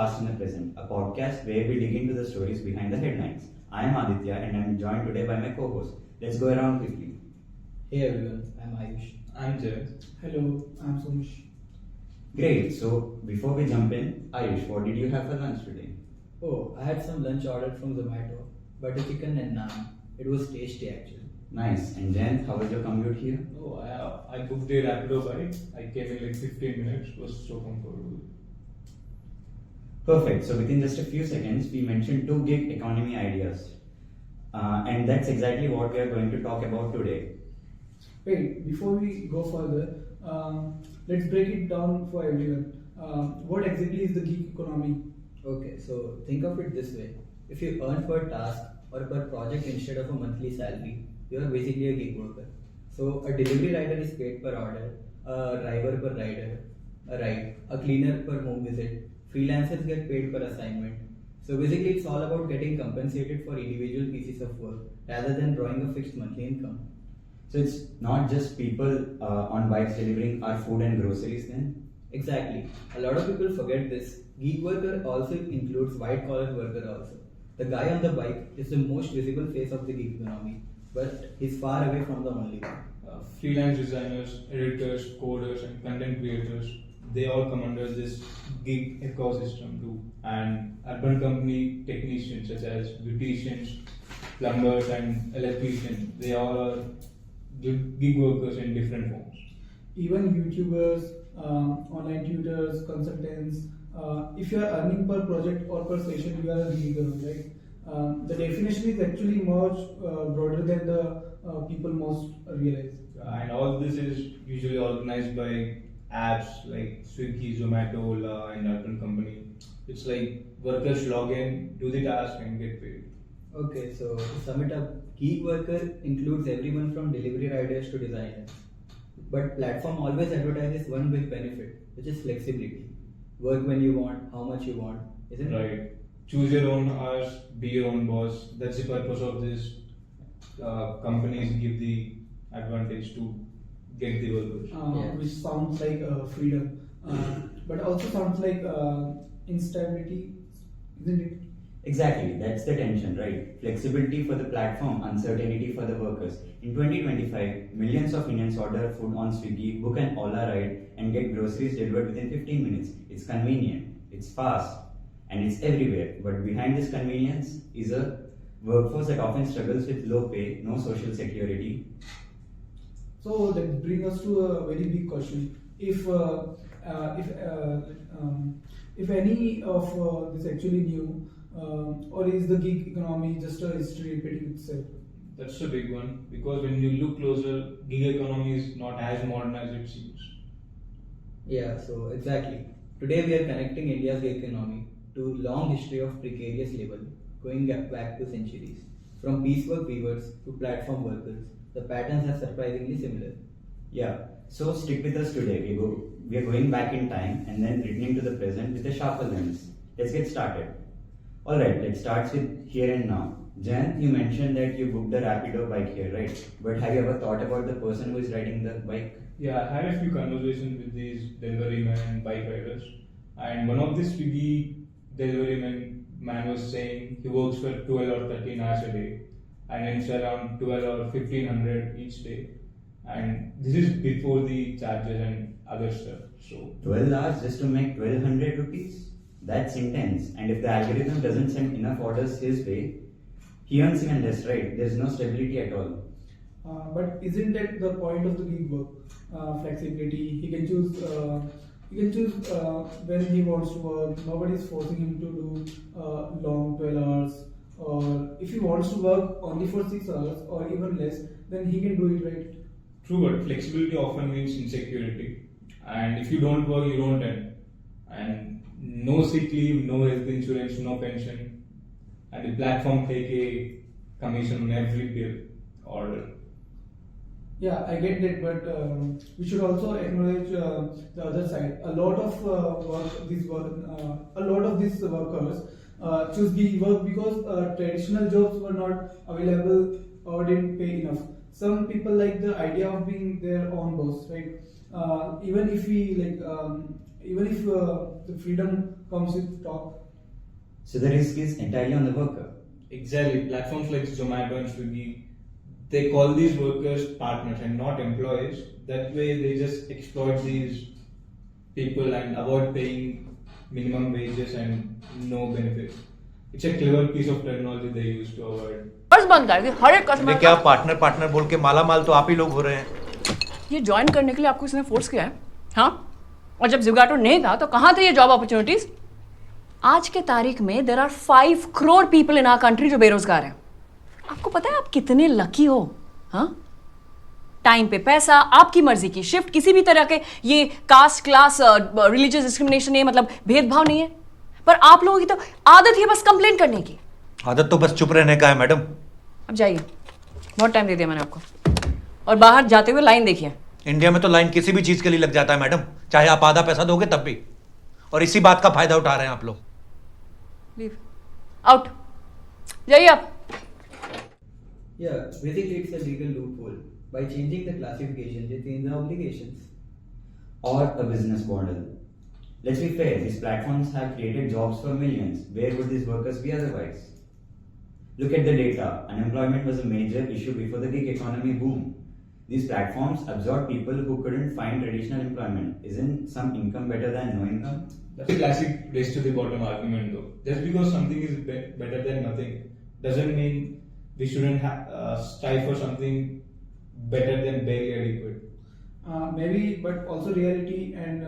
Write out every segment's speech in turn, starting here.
Past and the Present, a podcast where we dig into the stories behind the headlines. I am Aditya and I am joined today by my co-host. Let's go around quickly. Hey everyone, I'm Ayush. I'm Jay. Hello, I'm Somesh. Great, so before we jump in, Ayush, what did you have for lunch today? Oh, I had some lunch ordered from Zomato, butter chicken and naan. It was tasty actually. Nice. And Jen, how was your commute here? Oh, I booked a Rapido bike. I came in like 15 minutes. It was so comfortable. Perfect. So within just a few seconds, we mentioned two gig economy ideas. And that's exactly what we are going to talk about today. Wait, before we go further, let's break it down for everyone. What exactly is the gig economy? Okay, so think of it this way. If you earn per task or per project instead of a monthly salary, you are basically a gig worker. So a delivery rider is paid per order, a driver per rider, a ride, a cleaner per home visit. Freelancers get paid per assignment. So basically it's all about getting compensated for individual pieces of work rather than drawing a fixed monthly income. So it's not just people on bikes delivering our food and groceries then? Exactly. A lot of people forget this. Gig worker also includes white collar worker also. The guy on the bike is the most visible face of the gig economy, but he's far away from the only one. Freelance designers, editors, coders, and content creators, they all come under this gig ecosystem too. And urban company technicians such as beauticians, plumbers, and electricians, they all are gig workers in different forms. Even YouTubers, online tutors, consultants, if you are earning per project or per session, you are a gig economy, right? The definition is actually much broader than the people most realize. And all this is usually organized by apps like Swiggy, Zomato, Ola, and urban company. It's like workers log in, do the task, and get paid. Okay, so to sum it up, gig worker includes everyone from delivery riders to designers. But platform always advertises one big benefit, which is flexibility. Work when you want, how much you want, isn't it? Right. Choose your own hours, be your own boss. That's the purpose of this. Companies give the advantage to get the workers. Which sounds like freedom, but also sounds like instability, isn't it? Exactly, that's the tension, right? Flexibility for the platform, uncertainty for the workers. In 2025, millions of Indians order food on Swiggy, book an Ola ride, and get groceries delivered within 15 minutes. It's convenient, it's fast, and it's everywhere. But behind this convenience is a workforce that often struggles with low pay, no social security. So that brings us to a very big question. If any of this actually new, or is the gig economy just a history repeating itself? That's a big one because when you look closer, gig economy is not as modern as it seems. Yeah, so exactly. Today we are connecting India's gig economy to long history of precarious labor, going back to centuries. From piecework weavers to platform workers, the patterns are surprisingly similar. Yeah, so stick with us today. We are going back in time and then returning to the present with a sharper lens. Let's get started. Alright, let's start with here and now. Jan, you mentioned that you booked the Rapido bike here, right? But have you ever thought about the person who is riding the bike? Yeah, I had a few conversations with these delivery men and bike riders, and one of the Swiggy delivery man was saying he works for 12 or 13 hours a day, and it's around 12 or 1500 each day, and this is before the charges and other stuff. So 12 hours just to make 1200 rupees? That's intense. And if the algorithm doesn't send enough orders his way, he earns even less, right? There's no stability at all. But isn't that the point of the gig work? Flexibility. He can choose. When he wants to work. Nobody's forcing him to do long 12 hours. Or if he wants to work only for 6 hours or even less, then he can do it, right? true, but flexibility often means insecurity, and if you don't work, you don't earn, and no sick leave, no health insurance, no pension, and the platform take a commission on every bill order. Yeah, I get that, but we should also acknowledge the other side. A lot of these workers choose gig work because traditional jobs were not available or didn't pay enough. Some people like the idea of being their own boss, right? Even if even if the freedom comes with talk. So the risk is entirely on the worker. Exactly. Platforms like Zomato and Swiggy, they call these workers partners and not employees. That way they just exploit these people and avoid paying minimum wages and no benefits. It's a clever piece of technology they use to avoid. कर्ज बंद कर हर एक customer क्या partner partner बोल के माला माल तो आप ही लोग हो रहे हैं। ये ज्वाइन करने के लिए आपको इसने फोर्स किया है, हाँ? और जब ज़ोमैटो नहीं था तो कहाँ थे ये जॉब अपॉर्चुनिटीज? आज के तारीख में there are 5 crore people in our country जो बेरोजगार हैं। आपको पता है आप कितने लकी हो, हाँ? टाइम पे पैसा, आपकी मर्जी की शिफ्ट, किसी भी तरह के ये कास्ट क्लास रिलीजियस डिस्क्रिमिनेशन नहीं है, मतलब भेदभाव नहीं है। पर आप लोगों की तो आदत है बस कंप्लेंट करने की। आदत तो बस चुप रहने का है मैडम। अब जाइए, बहुत टाइम दे दिया मैंने आपको, और बाहर जाते हुए लाइन देखिए। इंडिया में तो लाइन किसी भी चीज के लिए लग जाता है मैडम, चाहे आप आधा पैसा दोगे तब भी, और इसी बात का फायदा उठा रहे हैं आप लोग। लीव आउट, जाइए आप। Yeah, basically it's a legal loophole. By changing the classification, they change the obligations. Or a business model. Let's be fair, these platforms have created jobs for millions. Where would these workers be otherwise? Look at the data. Unemployment was a major issue before the gig economy boom. These platforms absorb people who couldn't find traditional employment. Isn't some income better than no income? That's a classic race to the bottom argument though. Just because something is better than nothing doesn't mean we shouldn't strive for something better than barely adequate. Maybe, but also reality, and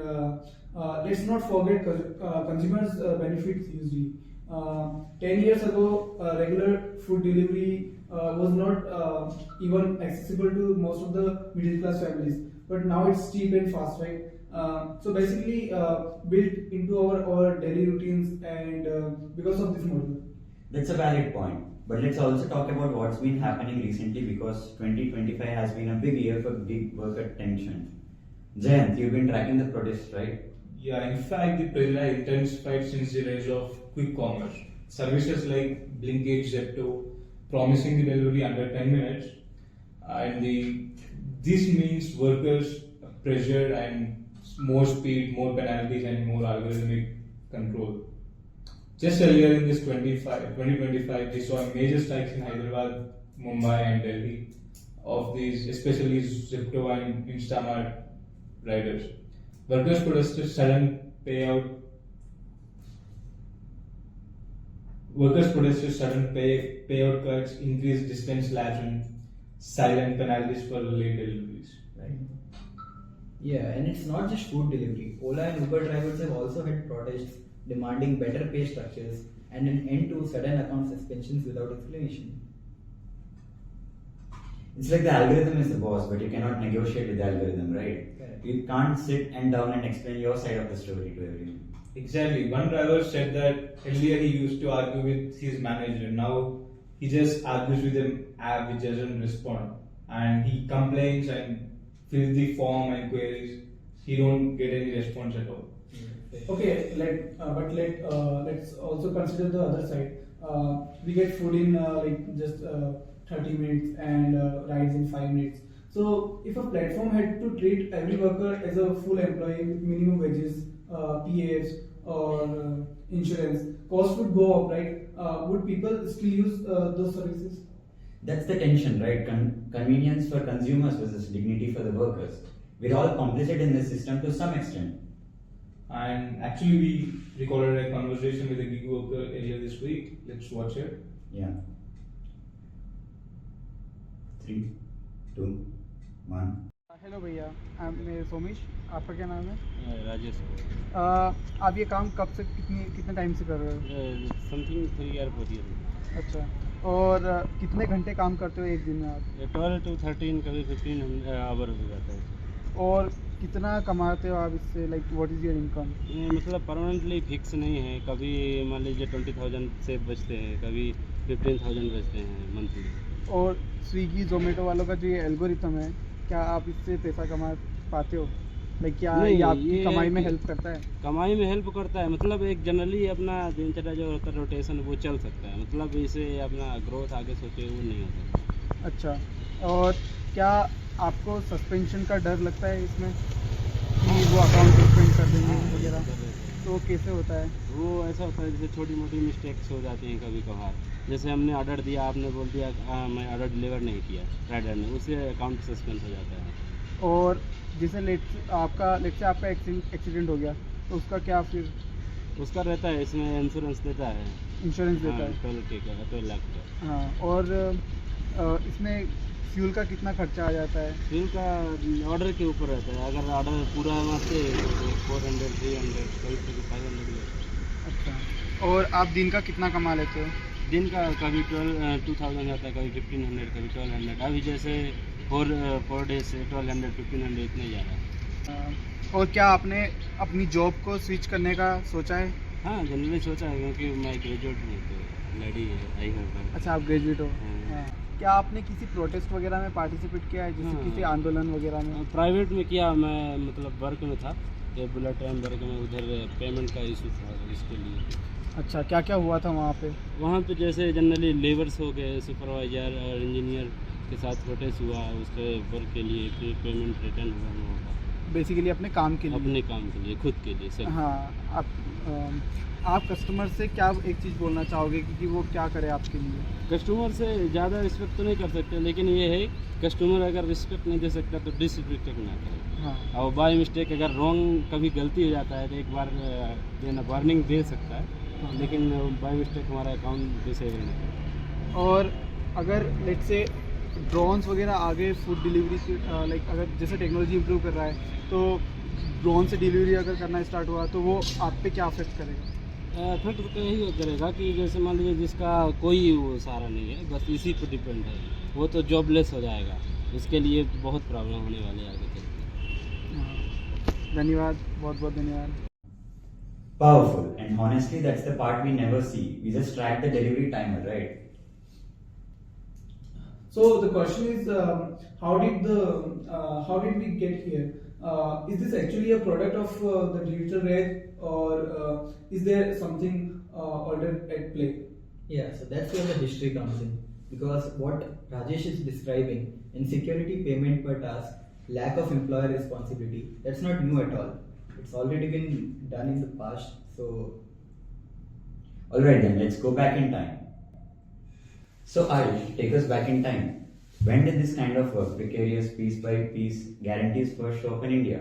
let's not forget consumers benefits hugely. 10 years ago, regular food delivery was not even accessible to most of the middle class families, but now it's cheap and fast, right? So basically built into our daily routines, and because of this model. That's a valid point. But let's also talk about what's been happening recently, because 2025 has been a big year for gig worker tension. Jayant, you've been tracking the protests, right? Yeah, in fact, the pressure has intensified since the rise of quick commerce. Services like Blinkit, Zepto, promising the delivery under 10 minutes, and this means workers pressured and more speed, more penalties, and more algorithmic control. Just earlier in this 2025, we saw major strikes in Hyderabad, Mumbai, and Delhi of these, especially Zepto and Instamart riders. Workers protested sudden payout. Payout cuts, increased distance labs, and silent penalties for late deliveries. Right? Yeah, and it's not just food delivery. Ola and Uber drivers have also had protests demanding better pay structures and an end to sudden account suspensions without explanation. It's like the algorithm is the boss, but you cannot negotiate with the algorithm, right? Correct. You can't sit and down and explain your side of the story to everyone. Exactly. One driver said that earlier he used to argue with his manager. Now he just argues with an app which doesn't respond, and he complains and fills the form and queries. He don't get any response at all. Okay, let's also consider the other side. We get food in like just 30 minutes and rides in 5 minutes. So if a platform had to treat every worker as a full employee with minimum wages, PAFs or insurance, cost would go up, right? Would people still use those services? That's the tension, right? Convenience for consumers versus dignity for the workers. We're all complicit in this system to some extent. And actually, we recorded a conversation with a gig worker earlier this week. Let's watch it. Yeah. 3, 2, 1. Hello भैया, मैं सोमेश, आपका क्या नाम है? राजेश। आप ये काम कब से कितने टाइम से कर रहे हो? Something 3 or 4 years। अच्छा, और कितने घंटे काम करते हो एक दिन में आप? 12 to 13, कभी 15 आवर हो जाता है। और कितना कमाते हो आप इससे? Like what is your income? मतलब परमानेंटली फिक्स नहीं है, कभी मान लीजिए 20,000 से बचते हैं, कभी 15,000 बचते हैं मंथली। और स्विगी जोमेटो वालों का जो ये एल्गोरिथम है, क्या आप इससे पैसा कमा पाते हो? लाइक क्या ये आपकी कमाई में हेल्प करता है? कमाई में हेल्प करता है, मतलब एक जनरली अपना दिनचर्या जो होता है रोटेशन वो चल सकता है, मतलब इसे अपना ग्रोथ आगे सोचे वो नहीं होता। अच्छा, और क्या आपको सस्पेंशन का डर लगता है इसमें कि वो अकाउंट सस्पेंड कर देंगे हाँ, वगैरह, कर देते हैं। तो कैसे होता है? वो ऐसा होता है जैसे छोटी मोटी मिस्टेक्स हो जाती हैं कभी कभार। जैसे हमने ऑर्डर दिया, आपने बोल दिया मैं ऑर्डर डिलीवर नहीं किया राइडर ने, उससे अकाउंट सस्पेंड हो जाता है। और जैसे लेट से आपका एक्सीडेंट हो गया तो उसका क्या फिर उसका रहता है, इसमें इंश्योरेंस देता है। इंश्योरेंस देता है? 12 लाख का। हाँ, और इसमें फ्यूल का कितना खर्चा आ जाता है? बिल का ऑर्डर के ऊपर रहता है, अगर ऑर्डर पूरा मारते 400 300 कभी 500 भी होता है। अच्छा, और आप दिन का कितना कमा लेते हो? दिन का कभी 2000 जाता है, कभी 1500, कभी 1200। अभी जैसे 4 डेज से 1200 1500 इतने जा रहा है। और क्या आपने अपनी जॉब को स्विच करने का सोचा है? हाँ, जनरली सोचा है, क्योंकि मैं ग्रेजुएट हूँ तो लड़ी आई हूँ। अच्छा, आप ग्रेजुएट हो? हाँ। हाँ। क्या आपने किसी प्रोटेस्ट वगैरह में पार्टिसिपेट किया है, जैसे हाँ। किसी आंदोलन वगैरह में? प्राइवेट में किया, मैं मतलब वर्क में था, ये बुलेट ट्रेन वर्क में, उधर पेमेंट का इशू था इसके लिए। अच्छा, क्या क्या हुआ था वहाँ पे? वहाँ पे जैसे जनरली लेबर्स हो गए, सुपरवाइजर और इंजीनियर के साथ प्रोटेस्ट हुआ, उसके वर्क के लिए फिर पेमेंट रिटर्न हुआ वहाँ का। बेसिकली अपने काम के लिए? अपने काम के लिए, खुद के लिए सब। हाँ। आप कस्टमर से क्या एक चीज़ बोलना चाहोगे कि वो क्या करे आपके लिए? कस्टमर से ज़्यादा रिस्पेक्ट तो नहीं कर सकते, लेकिन ये है कस्टमर अगर रिस्पेक्ट नहीं दे सकता तो डिसरिस्पेक्ट ना करे। हाँ। और बाय मिस्टेक अगर रॉन्ग कभी गलती हो जाता है तो एक बार देना वार्निंग दे सकता है, लेकिन बाय मिस्टेक हमारा अकाउंट डिसेबल नहीं करे। और अगर लेट से ड्रोन्स वगैरह आगे फूड डिलीवरी की लाइक अगर जैसे टेक्नोलॉजी इंप्रूव कर रहा है तो ड्रोन से डिलीवरी अगर करना स्टार्ट हुआ तो वो आप पे क्या अफेक्ट करेगा? इफेक्ट तो यही करेगा कि जैसे मान लीजिए जिसका कोई वो सहारा नहीं है, बस इसी पर डिपेंड है, वो तो जॉबलेस हो जाएगा। इसके लिए बहुत प्रॉब्लम होने वाली है आगे चल के। धन्यवाद, बहुत बहुत धन्यवाद। Powerful, and honestly, that's the part we never see. We just track the delivery timer, right? So the question is, how did we get here? Is this actually a product of the digital age, or is there something alternate at play? Yeah, so that's where the history comes in. Because what Rajesh is describing, insecurity payment per task, lack of employer responsibility, that's not new at all. It's already been done in the past. So, Alright then, let's go back in time. So Ayush, take us back in time. When did this kind of work, precarious piece by piece guarantees first show up in India?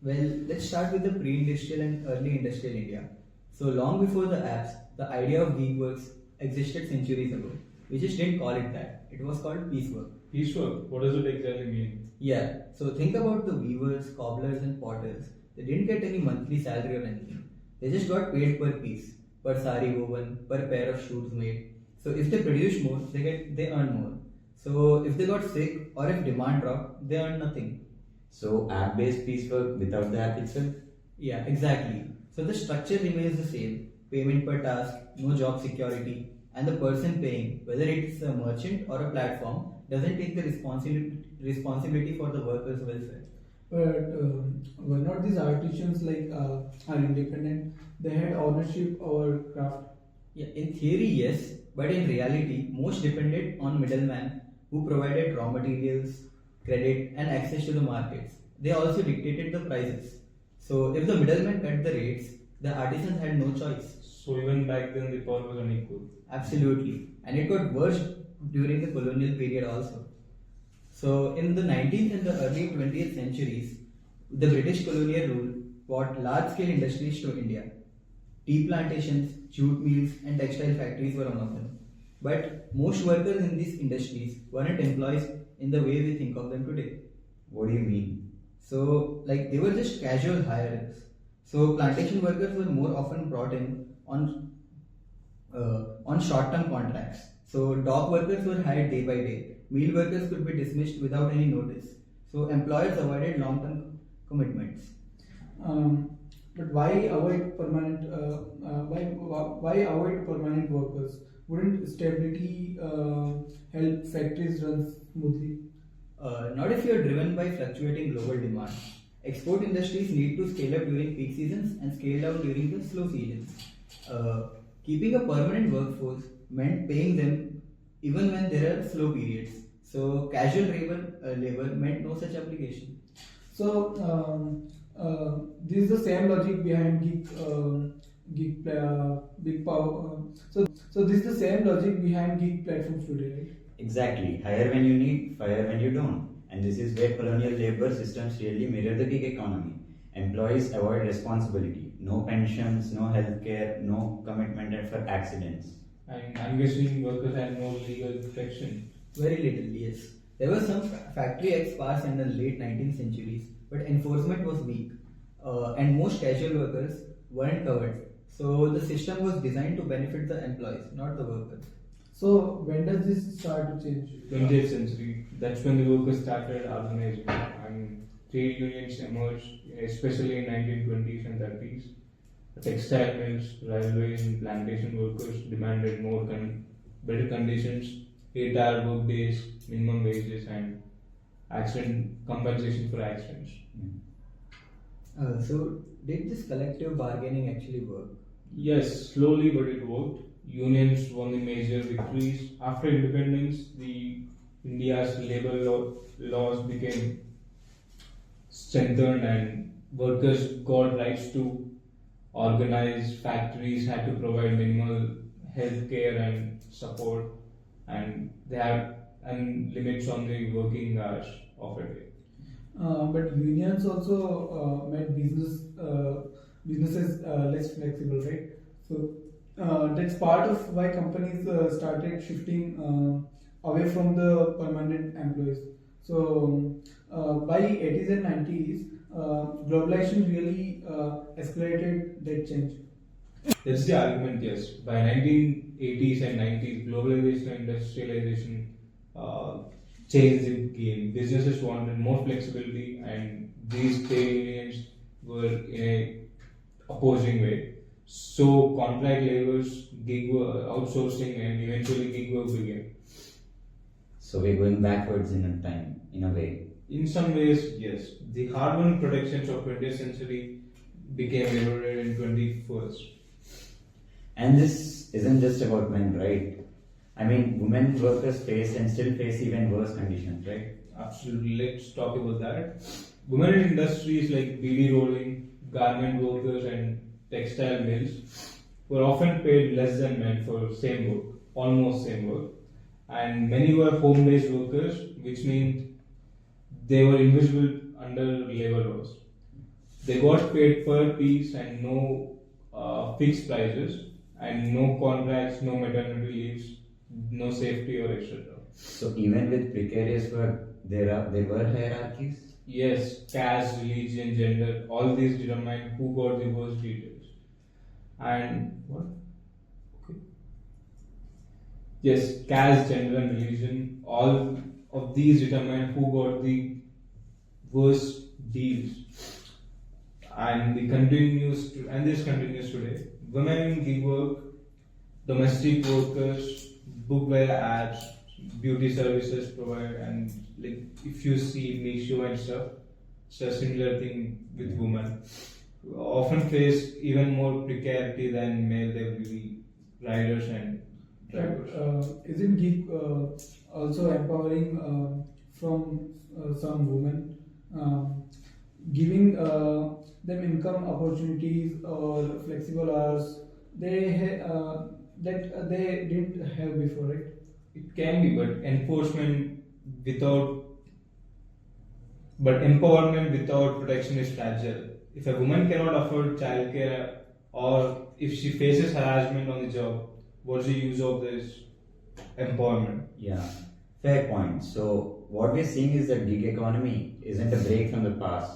well, let's start with the pre-industrial and early industrial India. So long before the apps, the idea of gig works existed centuries ago. We just didn't call it that. It was called piecework. Piecework, what does it exactly mean? Yeah, so think about the weavers, cobblers, and potters. They didn't get any monthly salary or anything. They just got paid per piece, per sari woven, per pair of shoes made. So if they produce more, they earn more. So if they got sick or if demand dropped, they earn nothing. So app-based piecework without the app itself? Yeah, exactly. So the structure remains the same: payment per task, no job security, and the person paying, whether it's a merchant or a platform, doesn't take the responsibility for the workers' welfare. But were not these artisans are independent? They had ownership over craft. Yeah, in theory, yes, but in reality, most depended on middlemen who provided raw materials, credit, and access to the markets. They also dictated the prices. So, if the middlemen cut the rates, the artisans had no choice. So even back then the power was unequal. Absolutely. And it got worse during the colonial period also. So, in the 19th and the early 20th centuries, the British colonial rule brought large scale industries to India. Tea plantations, jute mills, and textile factories were among them. But most workers in these industries weren't employees in the way we think of them today. What do you mean? So, they were just casual hirers. So, plantation workers were more often brought in on short-term contracts. So, dock workers were hired day by day. Mill workers could be dismissed without any notice. So, employers avoided long-term commitments. But why avoid permanent? Why avoid permanent workers? Wouldn't stability help factories run smoothly? Not if you are driven by fluctuating global demand. Export industries need to scale up during peak seasons and scale down during the slow seasons. Keeping a permanent workforce meant paying them even when there are slow periods. So casual labor meant no such obligation. So this is the same logic behind big power. So this is the same logic behind gig platforms today, right? Exactly. Hire when you need, fire when you don't. And this is where colonial labor systems really mirror the gig economy. Employees avoid responsibility. No pensions, no healthcare, no commitment for accidents. And I'm guessing workers had no legal protection. Very little, yes. There were some factory acts passed in the late 19th centuries, but enforcement was weak, and most casual workers weren't covered. So the system was designed to benefit the employees, not the workers. So when does this start to change? 20th century, that's when the workers started organizing and trade unions emerged, especially in 1920s and 30s. The textile mills, railways and plantation workers demanded better conditions, 8-hour work days, minimum wages and accident compensation for accidents. So did this collective bargaining actually work? Yes, slowly but it worked. Unions won the major victories. After independence, India's labor laws became strengthened and workers got rights to organize, factories had to provide minimal health care and support, and they had limits on the working hours of a day. But unions also made businesses less flexible, right? So that's part of why companies started shifting away from the permanent employees. So by 80s and 90s, globalization really escalated that change. That's the argument, yes. By 1980s and 90s, globalization and industrialization changed the game. Businesses wanted more flexibility, and these trade unions were in a opposing way. So contract laborers, gig work, outsourcing, and eventually gig work began. So we're going backwards in time, in a way. In some ways, yes. The hard-won protections of 20th century became eroded in 21st. And this isn't just about men, right? I mean, women workers face and still face even worse conditions, right? Absolutely. Let's talk about that. Women in industries like BD rolling, garment workers, and textile mills were often paid less than men for same work, almost same work. And many were home-based workers, which means they were invisible under labor laws. They got paid per piece and no fixed prices, and no contracts, no maternity leaves, no safety or etc. So even with precarious work, there were hierarchies? Yes, caste, religion, gender, all these determine who got the worst details. And what? Okay. Yes, caste, gender, and religion, all of these determine who got the worst deals. And this continues today. Women in gig work, domestic workers, bookware apps, beauty services provide, and like if you see Meesho and stuff, it's a similar thing with women. Often face even more precarity than male delivery riders and drivers. Isn't gig also empowering from some women, giving them income opportunities or flexible hours that they didn't have before, right? It can be, but empowerment without protection is fragile. If a woman cannot afford childcare, or if she faces harassment on the job, what's the use of this empowerment? Yeah, fair point. So what we're seeing is that gig economy isn't a break from the past,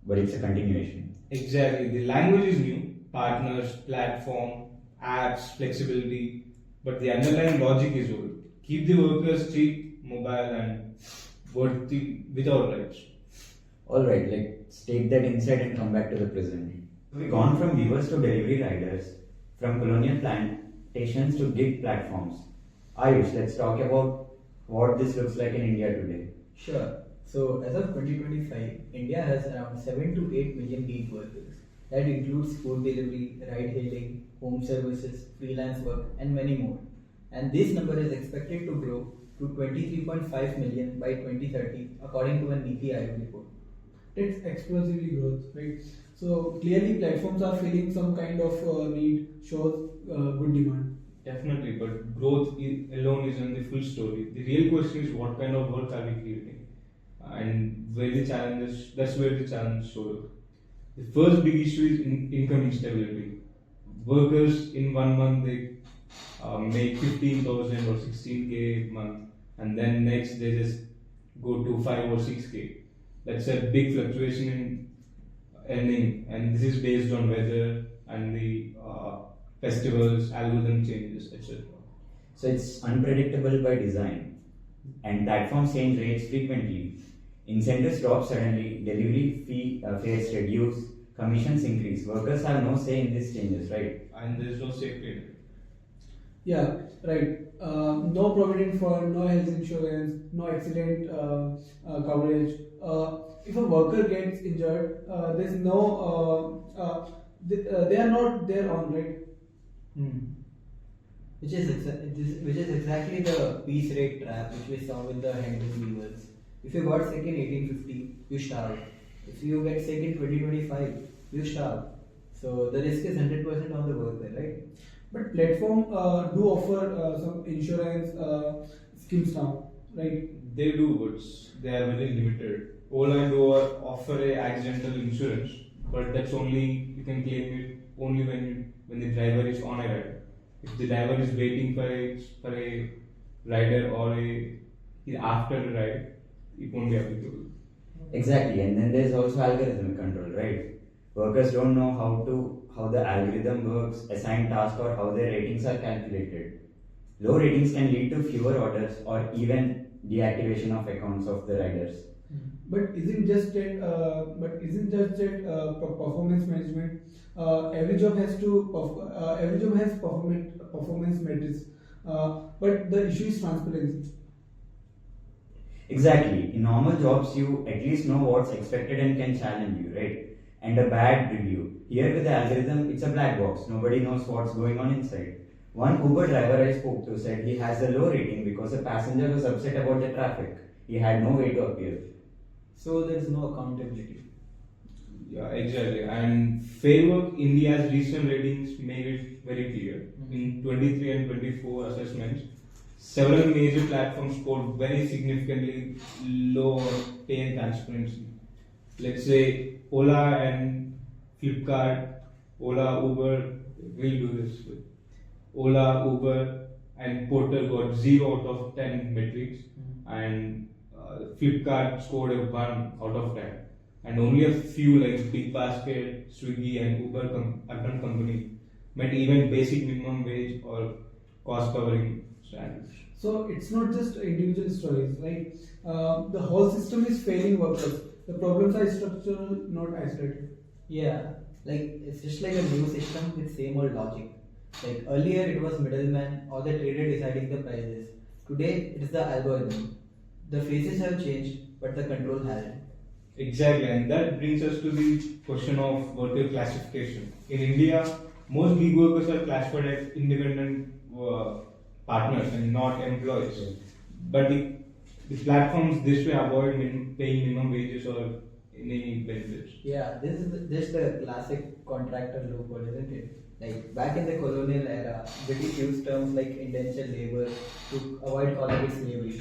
but it's a continuation. Exactly. The language is new: partners, platform, apps, flexibility. But the underlying logic is old. Keep the workers cheap, mobile, and worthy without rights. Alright, let's take that insight and come back to the present. We've gone from weavers to delivery riders, from colonial plantations to gig platforms. Ayush, let's talk about what this looks like in India today. Sure. So as of 2025, India has around 7 to 8 million gig workers. That includes food delivery, ride hailing, home services, freelance work, and many more. And this number is expected to grow to 23.5 million by 2030, according to a NITI Aayog report. that's explosively growth, right? So clearly platforms are feeling some kind of need, shows good demand. Definitely, but alone isn't the full story. The real question is what kind of work are we creating, and that's where the challenge shows up. The first big issue is income instability. Workers in 1 month they make 15,000 or 16k a month, and then next they just go to 5 or 6k. That's a big fluctuation in earning, and this is based on weather and the festivals, algorithm changes, etc. So it's unpredictable by design, and platforms change rates frequently. Incentives drop suddenly, delivery fee fares reduce, commissions increase. Workers have no say in these changes, right? And there is no safety net. Yeah, right. No provident fund, no health insurance, no accident coverage. If a worker gets injured, there's no. They are not their own, right? Which is exactly the piece rate trap which we saw with the Henry weavers. If you got sick in 1850, you starve. If you get sick in 2025, you starve. So the risk is 100% on the worker, right? But platform do offer some insurance schemes now, right? They do, but they are very limited. Ola and Uber offer a accidental insurance, but that's only you can claim it only when the driver is on a ride. If the driver is waiting for a rider or after a ride, it won't be applicable. Exactly, and then there's also algorithmic control, right? Workers don't know how the algorithm works, assign tasks, or how their ratings are calculated. Low ratings can lead to fewer orders or even deactivation of accounts of the riders. But isn't just it? Performance management? Every job has performance metrics. But the issue is transparency. Exactly. In normal jobs, you at least know what's expected and can challenge you, right? And a bad review. Here with the algorithm, it's a black box. Nobody knows what's going on inside. One Uber driver I spoke to said he has a low rating because a passenger was upset about the traffic. He had no way to appear. So there's no accountability. Yeah, exactly. And Fairwork India's recent ratings made it very clear. In 23 and 24 assessments, several major platforms scored very significantly low pay and transparency. Let's say Ola and Flipkart, Ola, Uber, we'll do this. Ola, Uber, and Porter got 0 out of 10 metrics, and Flipkart scored a 1 out of 10. And only a few like Big Basket, Swiggy, and Uber urban company met even basic minimum wage or cost covering standards. So it's not just individual stories, right? The whole system is failing workers. The problems are structural, not isolated. Yeah, like it's just like a new system with same old logic. Like earlier it was middleman or the trader deciding the prices. Today it is the algorithm. The faces have changed, but the control hasn't. Exactly, and that brings us to the question of worker classification. In India, most gig workers are classified as independent partners and not employees. But the platforms this way avoid paying minimum wages or any benefits. Yeah, this is just the classic contractor loophole, isn't it? Like back in the colonial era, British used terms like indentured labor to avoid calling it slavery.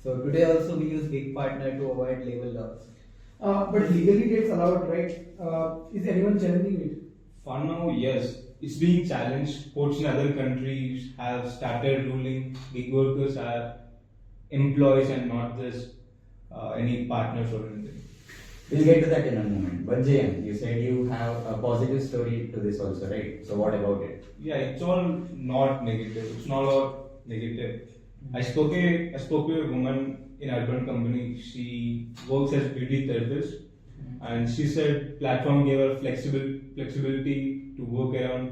So today also we use gig partner to avoid labor laws. But legally it's allowed, right? Is anyone challenging it? For now, yes. It's being challenged. Courts in other countries have started ruling gig workers are employees and not just any partners or anything. We'll get to that in a moment. But JM, you said you have a positive story to this also, right? So what about it? Yeah, it's all not negative. It's not all negative. I spoke to a woman in urban company. She works as beauty therapist, and she said platform gave her flexibility to work around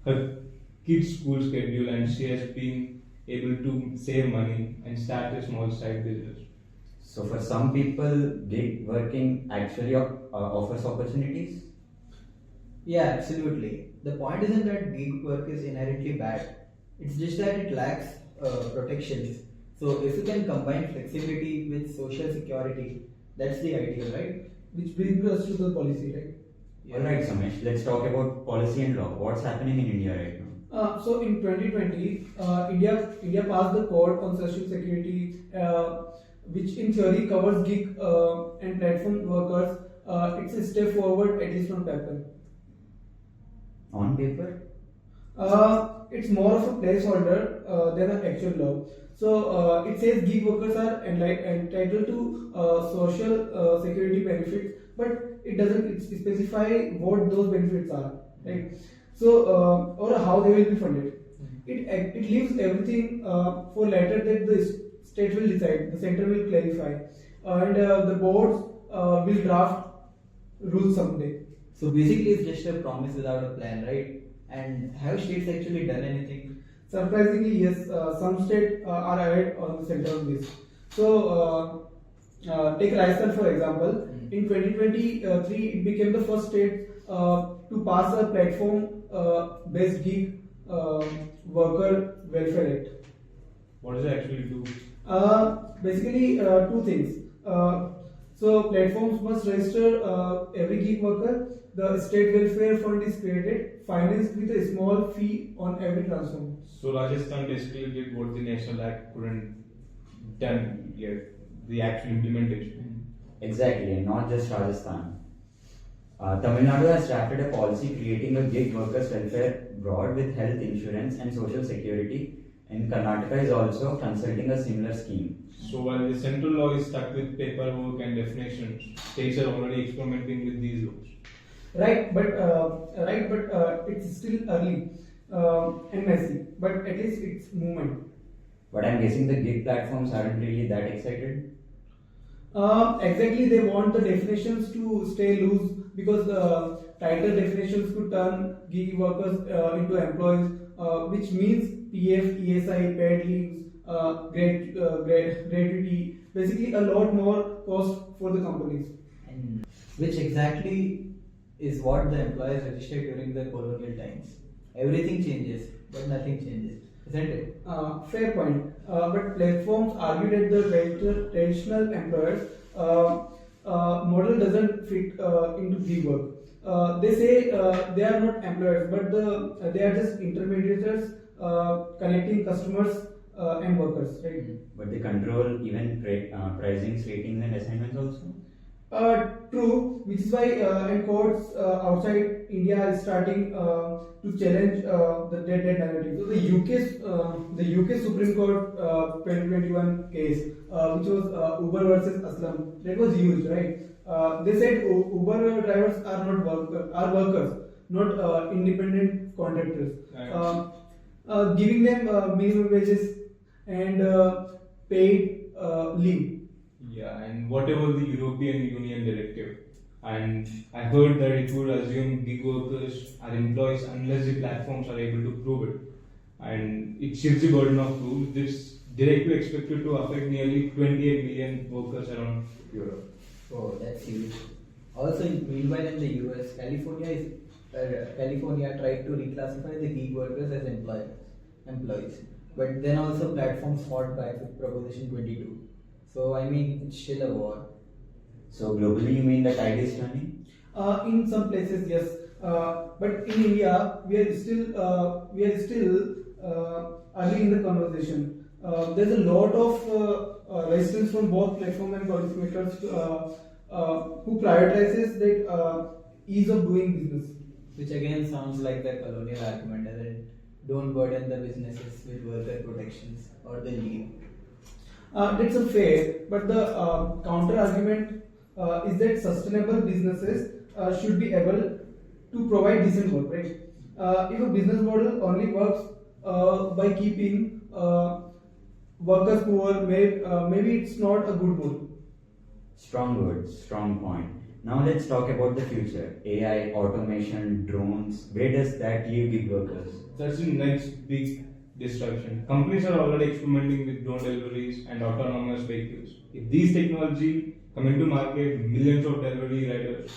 her kids' school schedule, and she has been able to save money and start a small side business. So for some people, gig working actually offers opportunities. Yeah, absolutely. The point isn't that gig work is inherently bad. It's just that it lacks protections. So if you can combine flexibility with social security, That's the idea, right? Which brings us to the policy, right? Alright, Samesh, let's talk about policy and law. What's happening in India right now? So in 2020, India passed the Code on Social Security, which in theory covers gig and platform workers. It's a step forward, at least on paper. On paper? It's more of a placeholder than an actual law. So it says gig workers are entitled to social security benefits, but it doesn't specify what those benefits are, right? So or how they will be funded. It leaves everything for later that the state will decide, the center will clarify, and the boards will draft rules someday. So basically, it's just a promise without a plan, right? And have states actually done anything? Surprisingly, yes, some states are ahead on the center of this. So, take Rajasthan for example. In 2023, it became the first state to pass a platform-based gig worker welfare act. What does it actually do? Basically, two things. So platforms must register every gig worker. The state welfare fund is created, financed with a small fee on every transfer. So Rajasthan basically did what the National Act couldn't done yet, the actual implementation. Exactly, and not just Rajasthan. Tamil Nadu has drafted a policy creating a gig workers welfare board with health insurance and social security, and Karnataka is also consulting a similar scheme. So while the central law is stuck with paperwork and definitions, states are already experimenting with these laws. Right, but it's still early and messy. But at least it's movement. But I'm guessing the gig platforms aren't really that excited. Exactly, they want the definitions to stay loose because tighter definitions could turn gig workers into employees, which means PF, ESI, paid leaves, gratuity, basically a lot more cost for the companies. And which exactly is what the employers registered during the colonial times. Everything changes, but nothing changes, isn't it? Fair point. But platforms argue that the traditional employers model doesn't fit into gig work. They say they are not employers, but they are just intermediaries connecting customers and workers, right? But they control even pricings, ratings, and assignments also. True, which is why and courts outside India are starting to challenge that narrative. So the UK Supreme Court 2021 case, which was Uber versus Aslam, that was huge, right? They said Uber drivers are not workers, not independent contractors, giving them minimum wages and paid leave. Yeah, and whatever the European Union directive, and I heard that it would assume gig workers are employees unless the platforms are able to prove it, and it shifts the burden of proof. This directive expected to affect nearly 28 million workers around Europe. Oh, that's huge. Also, meanwhile, in the US, California tried to reclassify the gig workers as employees, but then also platforms fought back with Proposition 22. So I mean, it's still a war. So globally, you mean the tide is turning? In some places, yes, but in India, we are still early in the conversation. There's a lot of resistance from both platform and policymakers who prioritizes that ease of doing business. Which again sounds like the colonial argument, as in don't burden the businesses with worker protections or the leave. That's a fair, but the counter argument is that sustainable businesses should be able to provide decent work, right? If a business model only works by keeping workers poor, maybe it's not a good model. Strong words, strong point. Now let's talk about the future. AI, automation, drones. Where does that leave gig workers? That's the next big disruption. Companies are already experimenting with drone deliveries and autonomous vehicles. If these technology come into market, millions of delivery riders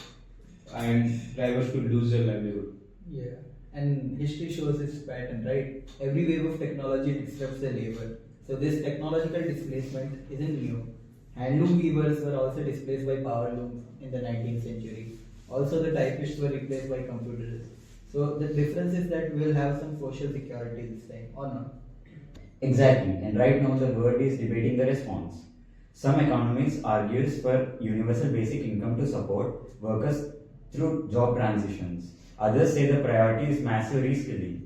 and drivers could lose their livelihood. Yeah, and history shows its pattern, right? Every wave of technology disrupts the labor. So this technological displacement isn't new. Handloom weavers were also displaced by power looms in the 19th century. Also, the typists were replaced by computers. So the difference is that we will have some social security this time, or not? Exactly, and right now the world is debating the response. Some economists argues for universal basic income to support workers through job transitions. Others say the priority is massive reskilling,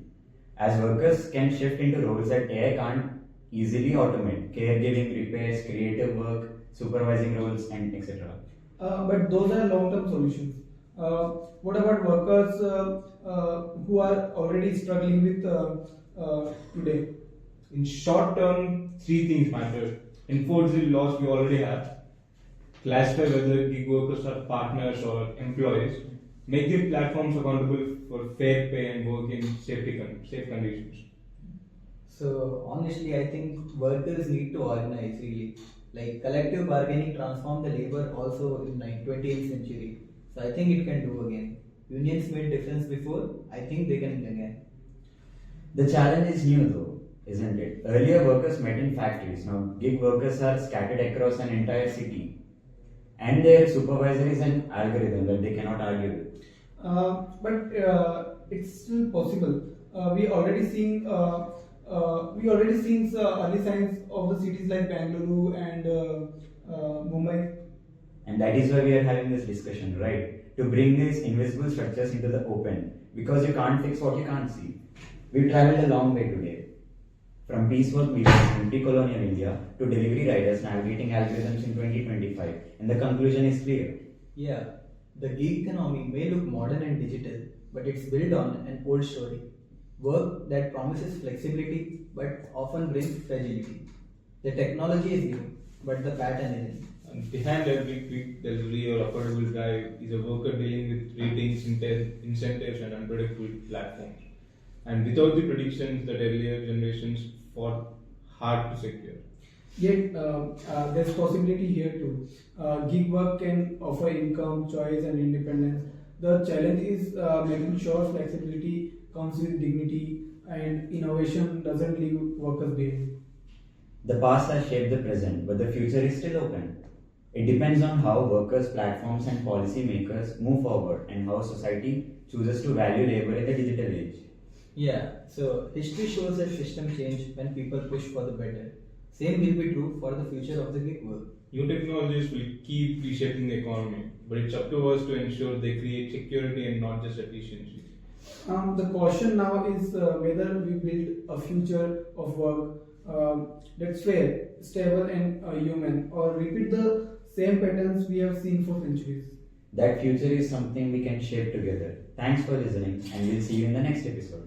as workers can shift into roles that AI can't easily automate: caregiving, repairs, creative work, supervising roles, and etc. But those are long-term solutions. What about workers who are already struggling with today? In short term, three things matter. Enforce the laws we already have. Classify whether gig workers are partners or employees. Make the platforms accountable for fair pay and work in safe conditions. So honestly, I think workers need to organize really. Like collective bargaining transformed the labor also in 20th century. So I think it can do again. Unions made difference before. I think they can again. The challenge is new though, isn't it? Earlier workers met in factories, now gig workers are scattered across an entire city. And their supervisor is an algorithm that they cannot argue with. But it's still possible. We already seen early signs of the cities like Bangalore and Mumbai. And that is why we are having this discussion, right? To bring these invisible structures into the open, because you can't fix what you can't see. We traveled a long way today. From piecework meetings in pre-colonial India to delivery riders navigating algorithms in 2025, and the conclusion is clear. Yeah, the gig economy may look modern and digital, but it's built on an old story. Work that promises flexibility but often brings fragility. The technology is new, but the pattern isn't. And behind every quick delivery or affordable drive is a worker dealing with ratings, incentives, and unpredictable platforms. And without the predictions that earlier generations fought hard to secure. Yet there's possibility here too. Gig work can offer income, choice, and independence. The challenge is making sure flexibility comes with dignity and innovation doesn't leave workers behind. The past has shaped the present, but the future is still open. It depends on how workers, platforms, and policymakers move forward and how society chooses to value labor in the digital age. Yeah, so history shows that system change when people push for the better. Same will be true for the future of the gig work. New technologies will keep reshaping the economy, but it's up to us to ensure they create security and not just efficiency. The question now is whether we build a future of work that's fair, stable, and human, or repeat the same patterns we have seen for centuries. That future is something we can shape together. Thanks for listening, and we'll see you in the next episode.